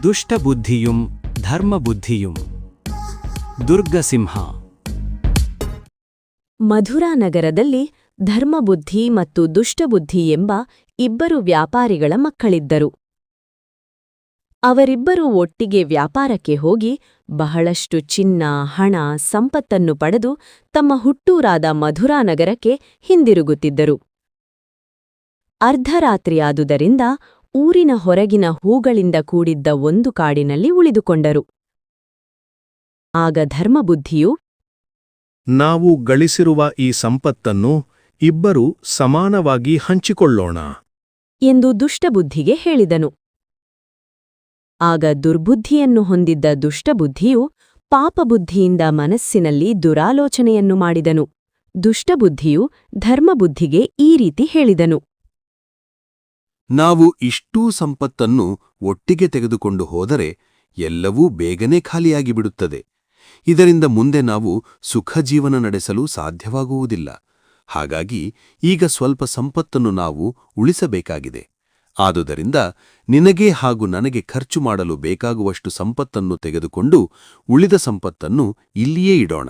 ದುಷ್ಟಬುದ್ಧಿಯುಂ ಧರ್ಮಬುದ್ಧಿಯುಂ. ದುರ್ಗಸಿಂಹ. ಮಧುರಾ ನಗರದಲ್ಲಿ ಧರ್ಮಬುದ್ಧಿ ಮತ್ತು ದುಷ್ಟಬುದ್ಧಿ ಎಂಬ ಇಬ್ಬರು ವ್ಯಾಪಾರಿಗಳ ಮಕ್ಕಳಿದ್ದರು. ಅವರಿಬ್ಬರೂ ಒಟ್ಟಿಗೆ ವ್ಯಾಪಾರಕ್ಕೆ ಹೋಗಿ ಬಹಳಷ್ಟು ಚಿನ್ನ, ಹಣ, ಸಂಪತ್ತನ್ನು ಪಡೆದು ತಮ್ಮ ಹುಟ್ಟೂರಾದ ಮಧುರಾ ನಗರಕ್ಕೆ ಹಿಂದಿರುಗುತ್ತಿದ್ದರು. ಅರ್ಧರಾತ್ರಿಯಾದುದರಿಂದ ಊರಿನ ಹೊರಗಿನ ಹೂಗಳಿಂದ ಕೂಡಿದ್ದ ಒಂದು ಕಾಡಿನಲ್ಲಿ ಉಳಿದುಕೊಂಡರು. ಆಗ ಧರ್ಮಬುದ್ಧಿಯು, ನಾವು ಗಳಿಸಿರುವ ಈ ಸಂಪತ್ತನ್ನು ಇಬ್ಬರೂ ಸಮಾನವಾಗಿ ಹಂಚಿಕೊಳ್ಳೋಣ ಎಂದು ದುಷ್ಟಬುದ್ಧಿಗೆ ಹೇಳಿದನು. ಆಗ ದುರ್ಬುದ್ಧಿಯನ್ನು ಹೊಂದಿದ್ದ ದುಷ್ಟಬುದ್ಧಿಯು ಪಾಪಬುದ್ಧಿಯಿಂದ ಮನಸ್ಸಿನಲ್ಲಿ ದುರಾಲೋಚನೆಯನ್ನು ಮಾಡಿದನು. ದುಷ್ಟಬುದ್ಧಿಯು ಧರ್ಮಬುದ್ಧಿಗೆ ಈ ರೀತಿ ಹೇಳಿದನು. ನಾವು ಇಷ್ಟೂ ಸಂಪತ್ತನ್ನು ಒಟ್ಟಿಗೆ ತೆಗೆದುಕೊಂಡು ಹೋದರೆ ಎಲ್ಲವೂ ಬೇಗನೆ ಖಾಲಿಯಾಗಿಬಿಡುತ್ತದೆ. ಇದರಿಂದ ಮುಂದೆ ನಾವು ಸುಖ ಜೀವನ ನಡೆಸಲು ಸಾಧ್ಯವಾಗುವುದಿಲ್ಲ. ಹಾಗಾಗಿ ಈಗ ಸ್ವಲ್ಪ ಸಂಪತ್ತನ್ನು ನಾವು ಉಳಿಸಬೇಕಾಗಿದೆ. ಆದುದರಿಂದ ನಿನಗೆ ಹಾಗೂ ನನಗೆ ಖರ್ಚು ಮಾಡಲು ಬೇಕಾಗುವಷ್ಟು ಸಂಪತ್ತನ್ನು ತೆಗೆದುಕೊಂಡು ಉಳಿದ ಸಂಪತ್ತನ್ನು ಇಲ್ಲಿಯೇ ಇಡೋಣ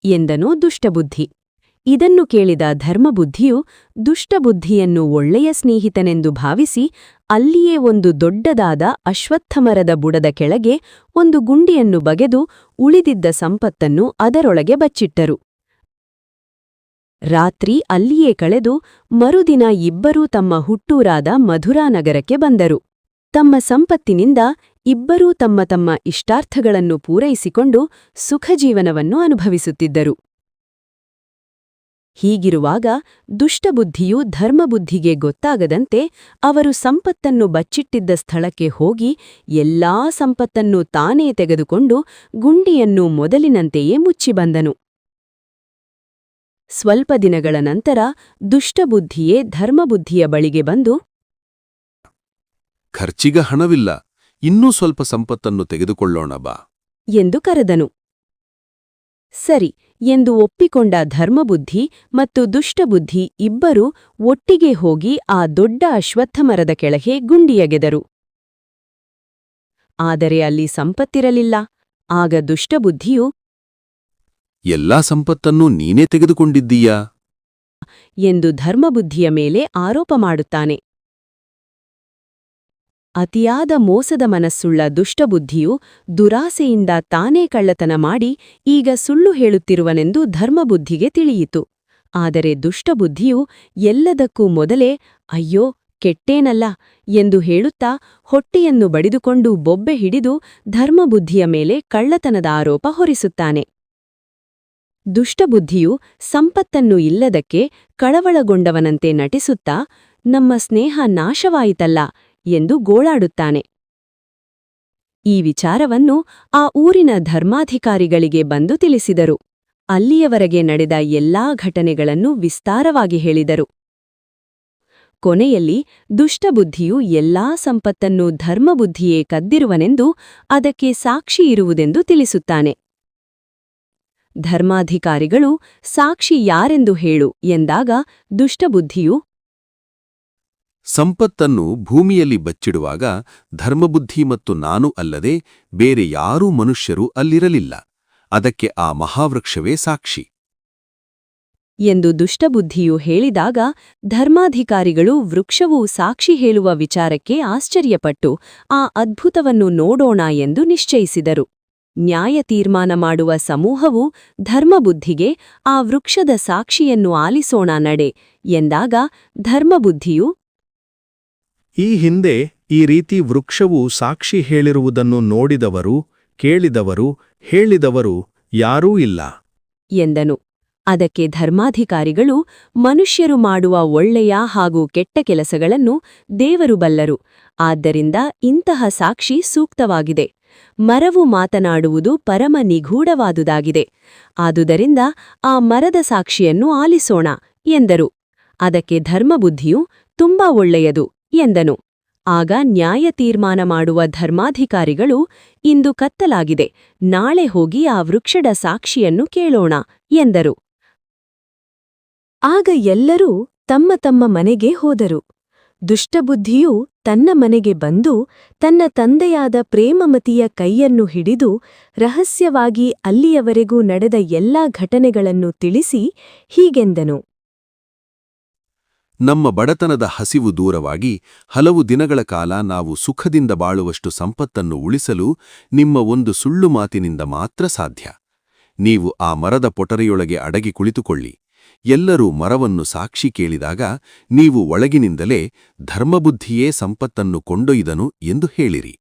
ಎಂದನು ದುಷ್ಟಬುದ್ಧಿ. ಇದನ್ನು ಕೇಳಿದ ಧರ್ಮಬುದ್ಧಿಯು ದುಷ್ಟಬುದ್ಧಿಯನ್ನು ಒಳ್ಳೆಯ ಸ್ನೇಹಿತನೆಂದು ಭಾವಿಸಿ ಅಲ್ಲಿಯೇ ಒಂದು ದೊಡ್ಡದಾದ ಅಶ್ವತ್ಥಮರದ ಬುಡದ ಕೆಳಗೆ ಒಂದು ಗುಂಡಿಯನ್ನು ಬಗೆದು ಉಳಿದಿದ್ದ ಸಂಪತ್ತನ್ನು ಅದರೊಳಗೆ ಬಚ್ಚಿಟ್ಟರು. ರಾತ್ರಿ ಅಲ್ಲಿಯೇ ಕಳೆದು ಮರುದಿನ ಇಬ್ಬರೂ ತಮ್ಮ ಹುಟ್ಟೂರಾದ ಮಧುರಾ ನಗರಕ್ಕೆ ಬಂದರು. ತಮ್ಮ ಸಂಪತ್ತಿನಿಂದ ಇಬ್ಬರೂ ತಮ್ಮ ತಮ್ಮ ಇಷ್ಟಾರ್ಥಗಳನ್ನು ಪೂರೈಸಿಕೊಂಡು ಸುಖಜೀವನವನ್ನು ಅನುಭವಿಸುತ್ತಿದ್ದರು. ಹೀಗಿರುವಾಗ ದುಷ್ಟಬುದ್ಧಿಯು ಧರ್ಮಬುದ್ಧಿಗೆ ಗೊತ್ತಾಗದಂತೆ ಅವರು ಸಂಪತ್ತನ್ನು ಬಚ್ಚಿಟ್ಟಿದ್ದ ಸ್ಥಳಕ್ಕೆ ಹೋಗಿ ಎಲ್ಲಾ ಸಂಪತ್ತನ್ನು ತಾನೇ ತೆಗೆದುಕೊಂಡು ಗುಂಡಿಯನ್ನು ಮೊದಲಿನಂತೆಯೇ ಮುಚ್ಚಿಬಂದನು. ಸ್ವಲ್ಪ ದಿನಗಳ ನಂತರ ದುಷ್ಟಬುದ್ಧಿಯೇ ಧರ್ಮಬುದ್ಧಿಯ ಬಳಿಗೆ ಬಂದು, ಖರ್ಚಿಗ ಹಣವಿಲ್ಲ, ಇನ್ನೂ ಸ್ವಲ್ಪ ಸಂಪತ್ತನ್ನು ತೆಗೆದುಕೊಳ್ಳೋಣ ಬಾ ಎಂದು ಕರೆದನು. ಸರಿ ಎಂದು ಒಪ್ಪಿಕೊಂಡ ಧರ್ಮಬುದ್ಧಿ ಮತ್ತು ದುಷ್ಟಬುದ್ಧಿ ಇಬ್ಬರೂ ಒಟ್ಟಿಗೆ ಹೋಗಿ ಆ ದೊಡ್ಡ ಅಶ್ವತ್ಥಮರದ ಕೆಳಗೆ ಗುಂಡಿಯಗೆದರು. ಆದರೆ ಅಲ್ಲಿ ಸಂಪತ್ತಿರಲಿಲ್ಲ. ಆಗ ದುಷ್ಟಬುದ್ಧಿಯು, ಎಲ್ಲಾ ಸಂಪತ್ತನ್ನು ನೀನೇ ತೆಗೆದುಕೊಂಡಿದ್ದೀಯಾ ಎಂದು ಧರ್ಮಬುದ್ಧಿಯ ಮೇಲೆ ಆರೋಪ ಮಾಡುತ್ತಾನೆ. ಅತಿಯಾದ ಮೋಸದ ಮನಸ್ಸುಳ್ಳ ದುಷ್ಟಬುದ್ಧಿಯು ದುರಾಸೆಯಿಂದ ತಾನೇ ಕಳ್ಳತನ ಮಾಡಿ ಈಗ ಸುಳ್ಳು ಹೇಳುತ್ತಿರುವನೆಂದು ಧರ್ಮಬುದ್ಧಿಗೆ ತಿಳಿಯಿತು. ಆದರೆ ದುಷ್ಟಬುದ್ಧಿಯು ಎಲ್ಲದಕ್ಕೂ ಮೊದಲೇ ಅಯ್ಯೋ ಕೆಟ್ಟೇನಲ್ಲ ಎಂದು ಹೇಳುತ್ತಾ ಹೊಟ್ಟೆಯನ್ನು ಬಡಿದುಕೊಂಡು ಬೊಬ್ಬೆ ಹಿಡಿದು ಧರ್ಮಬುದ್ಧಿಯ ಮೇಲೆ ಕಳ್ಳತನದ ಆರೋಪ ಹೊರಿಸುತ್ತಾನೆ. ದುಷ್ಟಬುದ್ಧಿಯು ಸಂಪತ್ತನ್ನು ಇಲ್ಲದಕ್ಕೆ ಕಳವಳಗೊಂಡವನಂತೆ ನಟಿಸುತ್ತಾ ನಮ್ಮ ಸ್ನೇಹ ನಾಶವಾಯಿತಲ್ಲ ಎಂದು ಗೋಳಾಡುತ್ತಾನೆ. ಈ ವಿಚಾರವನ್ನು ಆ ಊರಿನ ಧರ್ಮಾಧಿಕಾರಿಗಳಿಗೆ ಬಂದು ತಿಳಿಸಿದರು. ಅಲ್ಲಿಯವರೆಗೆ ನಡೆದ ಎಲ್ಲಾ ಘಟನೆಗಳನ್ನು ವಿಸ್ತಾರವಾಗಿ ಹೇಳಿದರು. ಕೊನೆಯಲ್ಲಿ ದುಷ್ಟಬುದ್ಧಿಯು ಎಲ್ಲಾ ಸಂಪತ್ತನ್ನು ಧರ್ಮಬುದ್ಧಿಯೇ ಕದ್ದಿರುವನೆಂದು ಅದಕ್ಕೆ ಸಾಕ್ಷಿ ಇರುವುದೆಂದು ತಿಳಿಸುತ್ತಾನೆ. ಧರ್ಮಾಧಿಕಾರಿಗಳು ಸಾಕ್ಷಿ ಯಾರೆಂದು ಹೇಳು ಎಂದಾಗ ದುಷ್ಟಬುದ್ಧಿಯು, ಸಂಪತ್ತನ್ನು ಭೂಮಿಯಲ್ಲಿ ಬಚ್ಚಿಡುವಾಗ ಧರ್ಮಬುದ್ಧಿ ಮತ್ತು ನಾನು ಅಲ್ಲದೆ ಬೇರೆ ಯಾರೂ ಮನುಷ್ಯರು ಅಲ್ಲಿರಲಿಲ್ಲ. ಅದಕ್ಕೆ ಆ ಮಹಾವೃಕ್ಷವೇ ಸಾಕ್ಷಿ ಎಂದು ದುಷ್ಟಬುದ್ಧಿಯು ಹೇಳಿದಾಗ ಧರ್ಮಾಧಿಕಾರಿಗಳು ವೃಕ್ಷವು ಸಾಕ್ಷಿ ಹೇಳುವ ವಿಚಾರಕ್ಕೆ ಆಶ್ಚರ್ಯಪಟ್ಟು ಆ ಅದ್ಭುತವನ್ನು ನೋಡೋಣ ಎಂದು ನಿಶ್ಚಯಿಸಿದರು. ನ್ಯಾಯ ತೀರ್ಮಾನ ಮಾಡುವ ಸಮೂಹವು ಧರ್ಮಬುದ್ಧಿಗೆ ಆ ವೃಕ್ಷದ ಸಾಕ್ಷಿಯನ್ನು ಆಲಿಸೋಣ ನಡೆ ಎಂದಾಗ ಧರ್ಮಬುದ್ಧಿಯು, ಈ ಹಿಂದೆ ಈ ರೀತಿ ವೃಕ್ಷವು ಸಾಕ್ಷಿ ಹೇಳಿರುವುದನ್ನು ನೋಡಿದವರು, ಕೇಳಿದವರು, ಹೇಳಿದವರು ಯಾರೂ ಇಲ್ಲ ಎಂದನು. ಅದಕ್ಕೆ ಧರ್ಮಾಧಿಕಾರಿಗಳು, ಮನುಷ್ಯರು ಮಾಡುವ ಒಳ್ಳೆಯ ಹಾಗೂ ಕೆಟ್ಟ ಕೆಲಸಗಳನ್ನು ದೇವರು ಬಲ್ಲರು. ಆದ್ದರಿಂದ ಇಂತಹ ಸಾಕ್ಷಿ ಸೂಕ್ತವಾಗಿದೆ. ಮರವು ಮಾತನಾಡುವುದು ಪರಮ ನಿಗೂಢವಾದುದಾಗಿದೆ. ಆದುದರಿಂದ ಆ ಮರದ ಸಾಕ್ಷಿಯನ್ನು ಆಲಿಸೋಣ ಎಂದರು. ಅದಕ್ಕೆ ಧರ್ಮಬುದ್ಧಿಯು ತುಂಬಾ ಒಳ್ಳೆಯದು ಎಂದನು. ಆಗ ನ್ಯಾಯ ತೀರ್ಮಾನ ಮಾಡುವ ಧರ್ಮಾಧಿಕಾರಿಗಳು ಇಂದು ಕತ್ತಲಾಗಿದೆ, ನಾಳೆ ಹೋಗಿ ಆ ವೃಕ್ಷದ ಸಾಕ್ಷಿಯನ್ನು ಕೇಳೋಣ ಎಂದರು. ಆಗ ಎಲ್ಲರೂ ತಮ್ಮ ತಮ್ಮ ಮನೆಗೆ ಹೋದರು. ದುಷ್ಟಬುದ್ಧಿಯು ತನ್ನ ಮನೆಗೆ ಬಂದು ತನ್ನ ತಂದೆಯಾದ ಪ್ರೇಮಮತಿಯ ಕೈಯನ್ನು ಹಿಡಿದು ರಹಸ್ಯವಾಗಿ ಅಲ್ಲಿಯವರೆಗೂ ನಡೆದ ಎಲ್ಲಾ ಘಟನೆಗಳನ್ನು ತಿಳಿಸಿ ಹೀಗೆಂದನು. ನಮ್ಮ ಬಡತನದ ಹಸಿವು ದೂರವಾಗಿ ಹಲವು ದಿನಗಳ ಕಾಲ ನಾವು ಸುಖದಿಂದ ಬಾಳುವಷ್ಟು ಸಂಪತ್ತನ್ನು ಉಳಿಸಲು ನಿಮ್ಮ ಒಂದು ಸುಳ್ಳು ಮಾತಿನಿಂದ ಮಾತ್ರ ಸಾಧ್ಯ. ನೀವು ಆ ಮರದ ಪೊಟರೆಯೊಳಗೆ ಅಡಗಿ ಕುಳಿತುಕೊಳ್ಳಿ. ಎಲ್ಲರೂ ಮರವನ್ನು ಸಾಕ್ಷಿ ಕೇಳಿದಾಗ ನೀವು ಒಳಗಿನಿಂದಲೇ ಧರ್ಮಬುದ್ಧಿಯೇ ಸಂಪತ್ತನ್ನು ಕೊಂಡೊಯ್ದನು ಎಂದು ಹೇಳಿರಿ.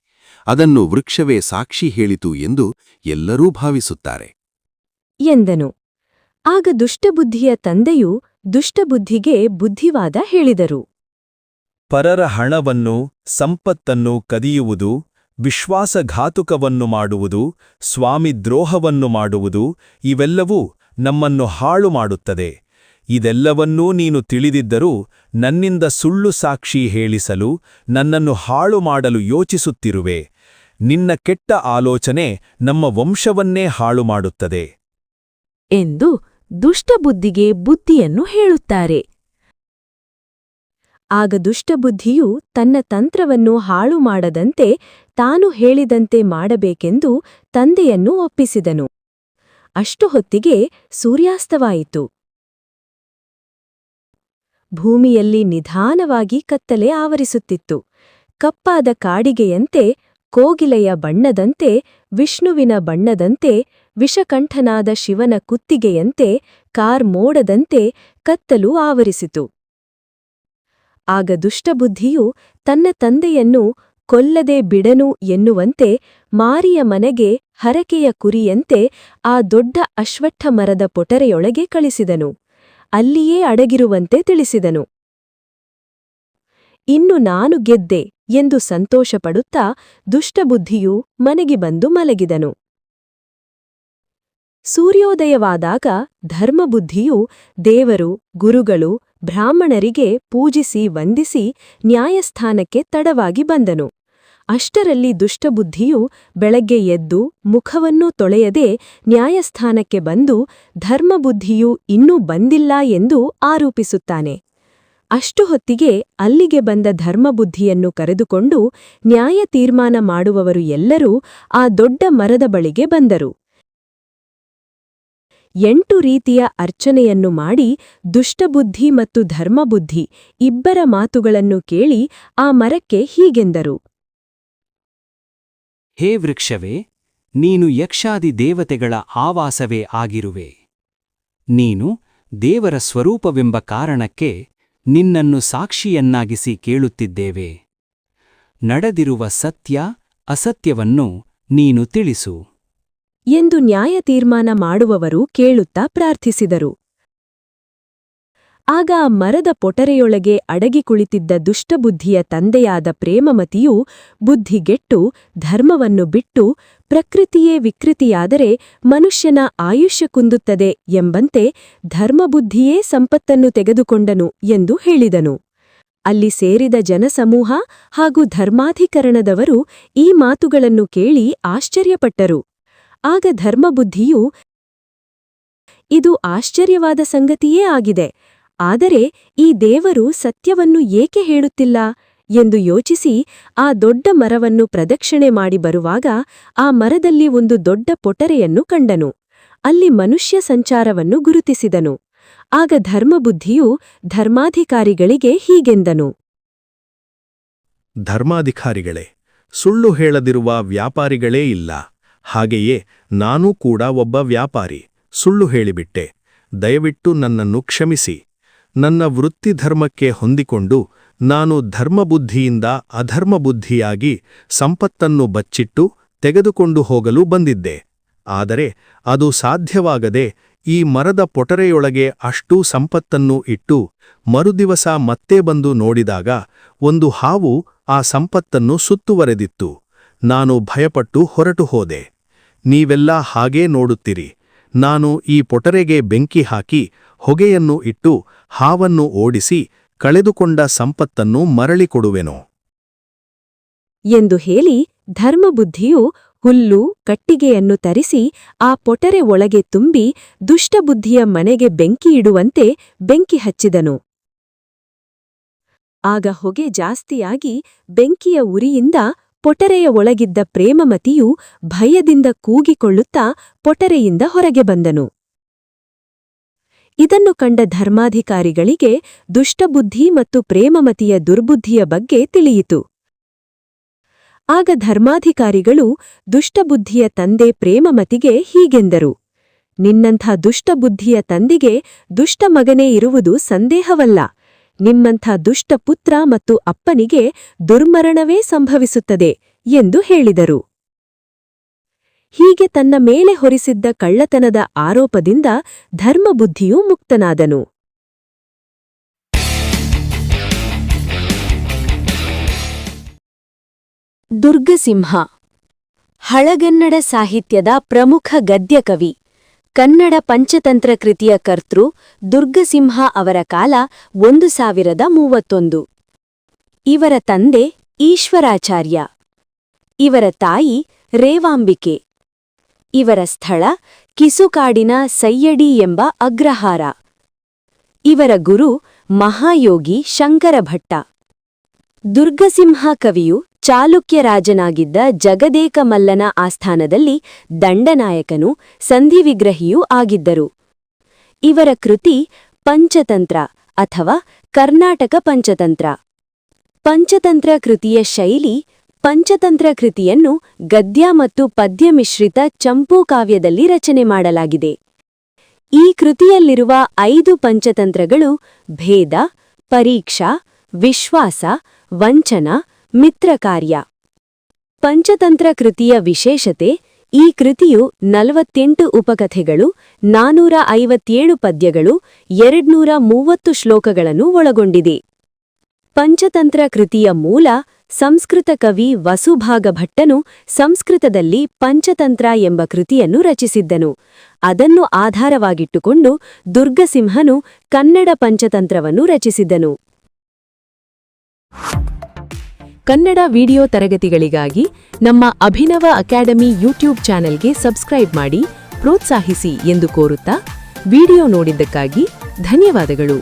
ಅದನ್ನು ವೃಕ್ಷವೇ ಸಾಕ್ಷಿ ಹೇಳಿತು ಎಂದು ಎಲ್ಲರೂ ಭಾವಿಸುತ್ತಾರೆ ಎಂದನು. ಆಗ ದುಷ್ಟಬುದ್ಧಿಯ ತಂದೆಯು ದುಷ್ಟಬುದ್ಧಿಗೆ ಬುದ್ಧಿವಾದ ಹೇಳಿದರು. ಪರರ ಹಣವನ್ನು, ಸಂಪತ್ತನ್ನು ಕದಿಯುವುದು, ವಿಶ್ವಾಸಘಾತುಕವನ್ನು ಮಾಡುವುದು, ಸ್ವಾಮಿದ್ರೋಹವನ್ನು ಮಾಡುವುದು ಇವೆಲ್ಲವೂ ನಮ್ಮನ್ನು ಹಾಳು ಮಾಡುತ್ತದೆ. ಇದೆಲ್ಲವನ್ನೂ ನೀನು ತಿಳಿದಿದ್ದರೂ ನನ್ನಿಂದ ಸುಳ್ಳು ಸಾಕ್ಷಿ ಹೇಳಿಸಲು, ನನ್ನನ್ನು ಹಾಳು ಮಾಡಲು ಯೋಚಿಸುತ್ತಿರುವೆ. ನಿನ್ನ ಕೆಟ್ಟ ಆಲೋಚನೆ ನಮ್ಮ ವಂಶವನ್ನೇ ಹಾಳು ಮಾಡುತ್ತದೆ ಎಂದು ದುಷ್ಟಬುದ್ಧಿಗೆ ಬುದ್ಧಿಯನ್ನು ಹೇಳುತ್ತಾರೆ. ಆಗ ದುಷ್ಟಬುದ್ಧಿಯು ತನ್ನ ತಂತ್ರವನ್ನು ಹಾಳು ಮಾಡದಂತೆ ತಾನು ಹೇಳಿದಂತೆ ಮಾಡಬೇಕೆಂದು ತಂದೆಯನ್ನು ಒಪ್ಪಿಸಿದನು. ಅಷ್ಟು ಹೊತ್ತಿಗೆ ಸೂರ್ಯಾಸ್ತವಾಯಿತು. ಭೂಮಿಯಲ್ಲಿ ನಿಧಾನವಾಗಿ ಕತ್ತಲೆ ಆವರಿಸುತ್ತಿತ್ತು. ಕಪ್ಪಾದ ಕಾಡಿಗೆಯಂತೆ, ಕೋಗಿಲೆಯ ಬಣ್ಣದಂತೆ, ವಿಷ್ಣುವಿನ ಬಣ್ಣದಂತೆ, ವಿಷಕಂಠನಾದ ಶಿವನ ಕುತ್ತಿಗೆಯಂತೆ, ಕಾರ್ಮೋಡದಂತೆ ಕತ್ತಲು ಆವರಿಸಿತು. ಆಗ ದುಷ್ಟಬುದ್ಧಿಯು ತನ್ನ ತಂದೆಯನ್ನು ಕೊಲ್ಲದೆ ಬಿಡನು ಎನ್ನುವಂತೆ ಮಾರಿಯ ಮನೆಗೆ ಹರಕೆಯ ಕುರಿಯಂತೆ ಆ ದೊಡ್ಡ ಅಶ್ವತ್ಥ ಮರದ ಪೊಟರೆಯೊಳಗೆ ಕಳಿಸಿದನು. ಅಲ್ಲಿಯೇ ಅಡಗಿರುವಂತೆ ತಿಳಿಸಿದನು. ಇನ್ನು ನಾನು ಗೆದ್ದೆ ಎಂದು ಸಂತೋಷಪಡುತ್ತಾ ದುಷ್ಟಬುದ್ಧಿಯು ಮನೆಗೆ ಬಂದು ಮಲಗಿದನು. ಸೂರ್ಯೋದಯವಾದಾಗ ಧರ್ಮಬುದ್ಧಿಯು ದೇವರು, ಗುರುಗಳು, ಬ್ರಾಹ್ಮಣರಿಗೆ ಪೂಜಿಸಿ ವಂದಿಸಿ ನ್ಯಾಯಸ್ಥಾನಕ್ಕೆ ತಡವಾಗಿ ಬಂದನು. ಅಷ್ಟರಲ್ಲಿ ದುಷ್ಟಬುದ್ಧಿಯು ಬೆಳಗ್ಗೆ ಎದ್ದು ಮುಖವನ್ನೂ ತೊಳೆಯದೆ ನ್ಯಾಯಸ್ಥಾನಕ್ಕೆ ಬಂದು ಧರ್ಮಬುದ್ಧಿಯು ಇನ್ನೂ ಬಂದಿಲ್ಲ ಎಂದು ಆರೋಪಿಸುತ್ತಾನೆ. ಅಷ್ಟು ಹೊತ್ತಿಗೆ ಅಲ್ಲಿಗೆ ಬಂದ ಧರ್ಮಬುದ್ಧಿಯನ್ನು ಕರೆದುಕೊಂಡು ನ್ಯಾಯ ತೀರ್ಮಾನ ಮಾಡುವವರು ಎಲ್ಲರೂ ಆ ದೊಡ್ಡ ಮರದ ಬಳಿಗೆ ಬಂದರು. 8 ರೀತಿಯ ಅರ್ಚನೆಯನ್ನು ಮಾಡಿ ದುಷ್ಟಬುದ್ಧಿ ಮತ್ತು ಧರ್ಮಬುದ್ಧಿ ಇಬ್ಬರ ಮಾತುಗಳನ್ನು ಕೇಳಿ ಆ ಮರಕ್ಕೆ ಹೀಗೆಂದರು. ಹೇ ವೃಕ್ಷವೇ, ನೀನು ಯಕ್ಷಾದಿ ದೇವತೆಗಳ ಆವಾಸವೇ ಆಗಿರುವೆ. ನೀನು ದೇವರ ಸ್ವರೂಪವೆಂಬ ಕಾರಣಕ್ಕೆ ನಿನ್ನನ್ನು ಸಾಕ್ಷಿಯನ್ನಾಗಿಸಿ ಕೇಳುತ್ತಿದ್ದೇವೆ. ನಡೆದಿರುವ ಸತ್ಯ ಅಸತ್ಯವನ್ನು ನೀನು ತಿಳಿಸು ಎಂದು ನ್ಯಾಯ ತೀರ್ಮಾನ ಮಾಡುವವರು ಕೇಳುತ್ತಾ ಪ್ರಾರ್ಥಿಸಿದರು. ಆಗ ಆ ಮರದ ಪೊಟರೆಯೊಳಗೆ ಅಡಗಿ ಕುಳಿತಿದ್ದ ದುಷ್ಟಬುದ್ಧಿಯ ತಂದೆಯಾದ ಪ್ರೇಮಮತಿಯು ಬುದ್ಧಿಗೆಟ್ಟು ಧರ್ಮವನ್ನು ಬಿಟ್ಟು ಪ್ರಕೃತಿಯೇ ವಿಕೃತಿಯಾದರೆ ಮನುಷ್ಯನ ಆಯುಷ್ಯ ಕುಂದುತ್ತದೆ ಎಂಬಂತೆ ಧರ್ಮಬುದ್ಧಿಯೇ ಸಂಪತ್ತನ್ನು ತೆಗೆದುಕೊಂಡನು ಎಂದು ಹೇಳಿದನು. ಅಲ್ಲಿ ಸೇರಿದ ಜನಸಮೂಹ ಹಾಗೂ ಧರ್ಮಾಧಿಕರಣದವರು ಈ ಮಾತುಗಳನ್ನು ಕೇಳಿ ಆಶ್ಚರ್ಯಪಟ್ಟರು. ಆಗ ಧರ್ಮಬುದ್ಧಿಯು ಇದು ಆಶ್ಚರ್ಯವಾದ ಸಂಗತಿಯೇ ಆಗಿದೆ, ಆದರೆ ಈ ದೇವರು ಸತ್ಯವನ್ನು ಏಕೆ ಹೇಳುತ್ತಿಲ್ಲ ಎಂದು ಯೋಚಿಸಿ ಆ ದೊಡ್ಡ ಮರವನ್ನು ಪ್ರದಕ್ಷಿಣೆ ಮಾಡಿ ಬರುವಾಗ ಆ ಮರದಲ್ಲಿ ಒಂದು ದೊಡ್ಡ ಪೊಟರೆಯನ್ನು ಕಂಡನು. ಅಲ್ಲಿ ಮನುಷ್ಯ ಸಂಚಾರವನ್ನು ಗುರುತಿಸಿದನು. ಆಗ ಧರ್ಮಬುದ್ಧಿಯು ಧರ್ಮಾಧಿಕಾರಿಗಳಿಗೆ ಹೀಗೆಂದನು. ಧರ್ಮಾಧಿಕಾರಿಗಳೇ, ಸುಳ್ಳು ಹೇಳದಿರುವ ವ್ಯಾಪಾರಿಗಳೇ ಇಲ್ಲ. ಹಾಗೆಯೇ ನಾನೂ ಕೂಡ ಒಬ್ಬ ವ್ಯಾಪಾರಿ, ಸುಳ್ಳು ಹೇಳಿಬಿಟ್ಟೆ. ದಯವಿಟ್ಟು ನನ್ನನ್ನು ಕ್ಷಮಿಸಿ. ನನ್ನ ವೃತ್ತಿಧರ್ಮಕ್ಕೆ ಹೊಂದಿಕೊಂಡು ನಾನು ಧರ್ಮಬುದ್ಧಿಯಿಂದ ಅಧರ್ಮಬುದ್ಧಿಯಾಗಿ ಸಂಪತ್ತನ್ನು ಬಚ್ಚಿಟ್ಟು ತೆಗೆದುಕೊಂಡು ಹೋಗಲು ಬಂದಿದ್ದೆ. ಆದರೆ ಅದು ಸಾಧ್ಯವಾಗದೆ ಈ ಮರದ ಪೊಟರೆಯೊಳಗೆ ಅಷ್ಟೂ ಸಂಪತ್ತನ್ನು ಇಟ್ಟು ಮರುದಿವಸ ಮತ್ತೆ ಬಂದು ನೋಡಿದಾಗ ಒಂದು ಹಾವು ಆ ಸಂಪತ್ತನ್ನು ಸುತ್ತುವರೆದಿತ್ತು. ನಾನು ಭಯಪಟ್ಟು ಹೊರಟು ಹೋದೆ. ನೀವೆಲ್ಲ ಹಾಗೇ ನೋಡುತ್ತೀರಿ. ನಾನು ಈ ಪೊಟರೆಗೆ ಬೆಂಕಿ ಹಾಕಿ ಹೊಗೆಯನ್ನು ಇಟ್ಟು ಹಾವನ್ನು ಓಡಿಸಿ ಕಳೆದುಕೊಂಡ ಸಂಪತ್ತನ್ನು ಮರಳಿಕೊಡುವೆನು. ಎಂದು ಹೇಳಿ ಧರ್ಮಬುದ್ಧಿಯು ಹುಲ್ಲು ಕಟ್ಟಿಗೆಯನ್ನು ತರಿಸಿ ಆ ಪೊಟರೆ ಒಳಗೆ ತುಂಬಿ ದುಷ್ಟಬುದ್ಧಿಯ ಮನೆಗೆ ಬೆಂಕಿಯಿಡುವಂತೆ ಬೆಂಕಿ ಹಚ್ಚಿದನು. ಆಗ ಹೊಗೆ ಜಾಸ್ತಿಯಾಗಿ ಬೆಂಕಿಯ ಉರಿಯಿಂದ ಪೊಟರೆಯ ಒಳಗಿದ್ದ ಪ್ರೇಮಮತಿಯು ಭಯದಿಂದ ಕೂಗಿಕೊಳ್ಳುತ್ತಾ ಪೊಟರೆಯಿಂದ ಹೊರಗೆ ಬಂದನು. ಇದನ್ನು ಕಂಡ ಧರ್ಮಾಧಿಕಾರಿಗಳಿಗೆ ದುಷ್ಟಬುದ್ಧಿ ಮತ್ತು ಪ್ರೇಮಮತಿಯ ದುರ್ಬುದ್ಧಿಯ ಬಗ್ಗೆ ತಿಳಿಯಿತು. ಆಗ ಧರ್ಮಾಧಿಕಾರಿಗಳು ದುಷ್ಟಬುದ್ಧಿಯ ತಂದೆ ಪ್ರೇಮಮತಿಗೆ ಹೀಗೆಂದರು, ನಿನ್ನಂಥ ದುಷ್ಟಬುದ್ಧಿಯ ತಂದೆಗೆ ದುಷ್ಟ ಮಗನೇ ಇರುವುದು ಸಂದೇಹವಲ್ಲ. ನಿಮ್ಮಂಥ ದುಷ್ಟ ಪುತ್ರ ಮತ್ತು ಅಪ್ಪನಿಗೆ ದುರ್ಮರಣವೇ ಸಂಭವಿಸುತ್ತದೆ ಎಂದು ಹೇಳಿದರು. ಹೀಗೆ ತನ್ನ ಮೇಲೆ ಹೊರಿಸಿದ್ದ ಕಳ್ಳತನದ ಆರೋಪದಿಂದ ಧರ್ಮಬುದ್ಧಿಯು ಮುಕ್ತನಾದನು. ದುರ್ಗಸಿಂಹ ಹಳಗನ್ನಡ ಸಾಹಿತ್ಯದ ಪ್ರಮುಖ ಗದ್ಯಕವಿ. ಕನ್ನಡ ಪಂಚತಂತ್ರ ಕೃತಿಯ ಕರ್ತೃ ದುರ್ಗಸಿಂಹ ಅವರ ಕಾಲ 1031. ಇವರ ತಂದೆ ಈಶ್ವರಾಚಾರ್ಯ. ಇವರ ತಾಯಿ ರೇವಾಂಬಿಕೆ. ಇವರ ಸ್ಥಳ ಕಿಸುಕಾಡಿನ ಸಯ್ಯಡಿ ಎಂಬ ಅಗ್ರಹಾರ. ಇವರ ಗುರು ಮಹಾಯೋಗಿ ಶಂಕರಭಟ್ಟ. ದುರ್ಗಸಿಂಹ ಕವಿಯು ಚಾಲುಕ್ಯ ರಾಜನಾಗಿದ್ದ ಜಗದೇಕ ಮಲ್ಲನ ಆಸ್ಥಾನದಲ್ಲಿ ದಂಡನಾಯಕನೂ ಸಂಧಿವಿಗ್ರಹಿಯೂ ಆಗಿದ್ದರು. ಇವರ ಕೃತಿ ಪಂಚತಂತ್ರ ಅಥವಾ ಕರ್ನಾಟಕ ಪಂಚತಂತ್ರ. ಪಂಚತಂತ್ರ ಕೃತಿಯ ಶೈಲಿ ಪಂಚತಂತ್ರ ಕೃತಿಯನ್ನು ಗದ್ಯ ಮತ್ತು ಪದ್ಯ ಮಿಶ್ರಿತ ಚಂಪೂ ಕಾವ್ಯದಲ್ಲಿ ರಚನೆ ಮಾಡಲಾಗಿದೆ. ಈ ಕೃತಿಯಲ್ಲಿರುವ 5 ಪಂಚತಂತ್ರಗಳು ಭೇದ, ಪರೀಕ್ಷಾ, ವಿಶ್ವಾಸ, ವಂಚನ, ಮಿತ್ರಕಾರ್ಯ. ಪಂಚತಂತ್ರ ಕೃತಿಯ ವಿಶೇಷತೆ ಈ ಕೃತಿಯು 48 ಉಪಕಥೆಗಳು, 457 ಪದ್ಯಗಳು, 230 ಶ್ಲೋಕಗಳನ್ನು ಒಳಗೊಂಡಿದೆ. ಪಂಚತಂತ್ರ ಕೃತಿಯ ಮೂಲ ಸಂಸ್ಕೃತ ಕವಿ ವಸುಭಾಗಭಟ್ಟನು ಸಂಸ್ಕೃತದಲ್ಲಿ ಪಂಚತಂತ್ರ ಎಂಬ ಕೃತಿಯನ್ನು ರಚಿಸಿದ್ದನು. ಅದನ್ನು ಆಧಾರವಾಗಿಟ್ಟುಕೊಂಡು ದುರ್ಗಸಿಂಹನು ಕನ್ನಡ ಪಂಚತಂತ್ರವನ್ನು ರಚಿಸಿದ್ದನು. ಕನ್ನಡ ವಿಡಿಯೋ ತರಗತಿಗಳಿಗಾಗಿ ನಮ್ಮ ಅಭಿನವ ಅಕಾಡೆಮಿ ಯೂಟ್ಯೂಬ್ ಚಾನೆಲ್ಗೆ ಸಬ್ಸ್ಕ್ರೈಬ್ ಮಾಡಿ ಪ್ರೋತ್ಸಾಹಿಸಿ ಎಂದು ಕೋರುತ್ತಾ ವಿಡಿಯೋ ನೋಡಿದ್ದಕ್ಕಾಗಿ ಧನ್ಯವಾದಗಳು.